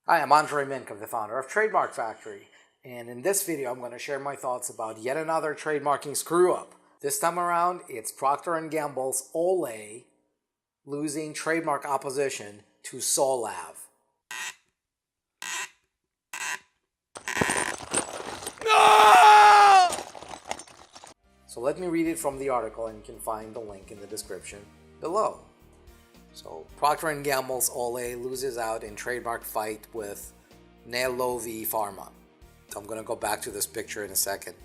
Hi, I'm Andrei Mincov, the founder of Trademark Factory, and in this video I'm going to share my thoughts about yet another trademarking screw-up. This time around, it's Procter & Gamble's Olay losing trademark opposition to Solav. No! So let me read it from the article, and you can find the link in the description below. So Procter & Gamble's Olay loses out in trademark fight with Olay Pharma. I'm going to go back to this picture in a second.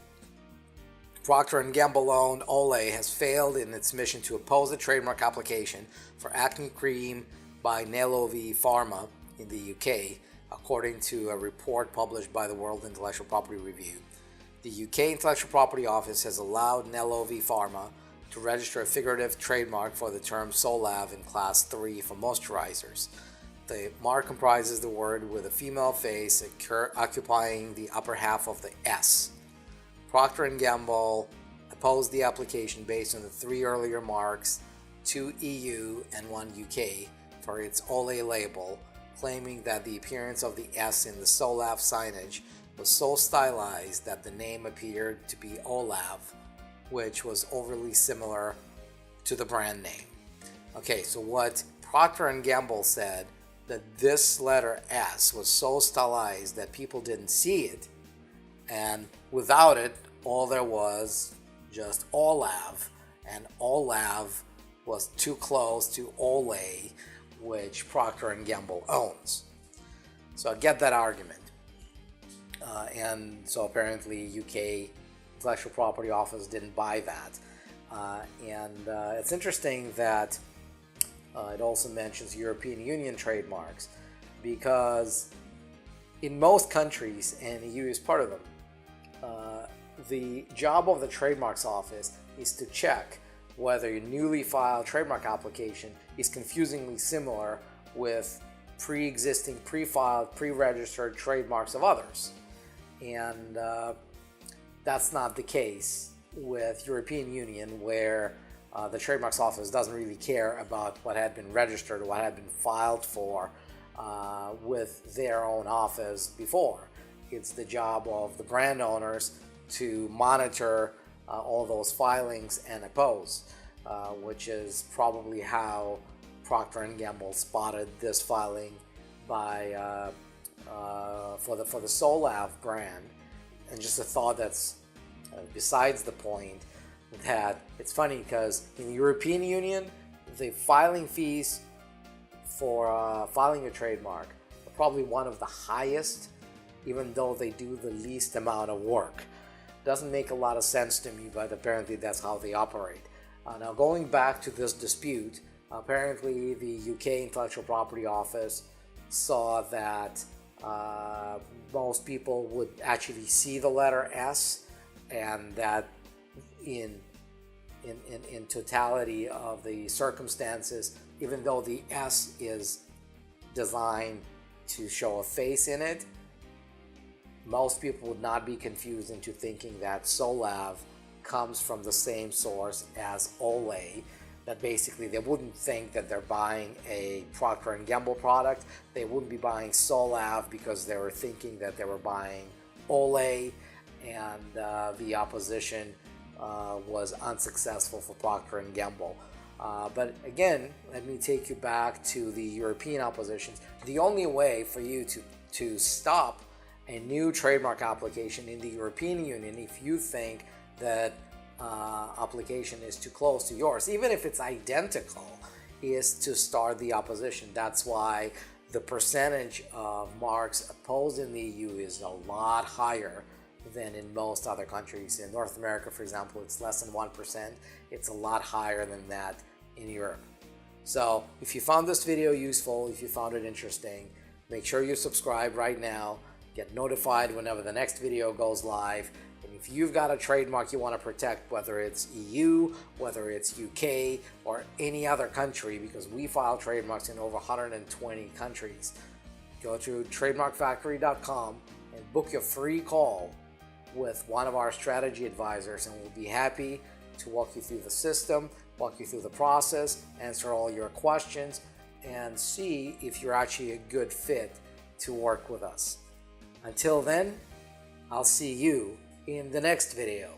Procter & Gamble-owned Olay has failed in its mission to oppose a trademark application for acne cream by Olay Pharma in the UK, according to a report published by the World Intellectual Property Review. The UK Intellectual Property Office has allowed Olay Pharma to register a figurative trademark for the term Solav in Class 3 for moisturizers. The mark comprises the word with a female face occupying the upper half of the S. Procter & Gamble opposed the application based on the 3 earlier marks, 2 EU and 1 UK, for its Olay label, claiming that the appearance of the S in the Solav signage was so stylized that the name appeared to be Olav, which was overly similar to the brand name. Okay, so what Procter & Gamble said, that this letter S was so stylized that people didn't see it, and without it, all there was just Olav, and Olav was too close to Olay, which Procter & Gamble owns. So I get that argument. And so apparently UK Intellectual Property Office didn't buy that. It's interesting that it also mentions European Union trademarks, because in most countries, and the EU is part of them, the job of the Trademarks Office is to check whether your newly filed trademark application is confusingly similar with pre-existing, pre-filed, pre-registered trademarks of others. And that's not the case with European Union, where the Trademarks Office doesn't really care about what had been registered or what had been filed for with their own office before. It's the job of the brand owners to monitor all those filings and oppose, which is probably how Procter & Gamble spotted this filing by for the Solav brand. And just a thought that's besides the point, that it's funny because in the European Union, the filing fees for filing a trademark are probably one of the highest, even though they do the least amount of work. Doesn't make a lot of sense to me, but apparently that's how they operate. Now, going back to this dispute, apparently the UK Intellectual Property Office saw that most people would actually see the letter S, and that in totality of the circumstances, even though the S is designed to show a face in it, most people would not be confused into thinking that Solav comes from the same source as Olay. That basically they wouldn't think that they're buying a Procter & Gamble product. They wouldn't be buying Solav because they were thinking that they were buying Olay, and the opposition was unsuccessful for Procter & Gamble. But again, let me take you back to the European oppositions. The only way for you to stop a new trademark application in the European Union, if you think that application is too close to yours, even if it's identical, is to start the opposition. That's why the percentage of marks opposed in the EU is a lot higher than in most other countries. In North America, for example, it's less than 1%. It's a lot higher than that in Europe. So if you found this video useful, if you found it interesting, make sure you subscribe right now. Get notified whenever the next video goes live. And if you've got a trademark you want to protect, whether it's EU, whether it's UK, or any other country, because we file trademarks in over 120 countries, go to trademarkfactory.com and book your free call with one of our strategy advisors, and we'll be happy to walk you through the system, walk you through the process, answer all your questions, and see if you're actually a good fit to work with us. Until then, I'll see you in the next video.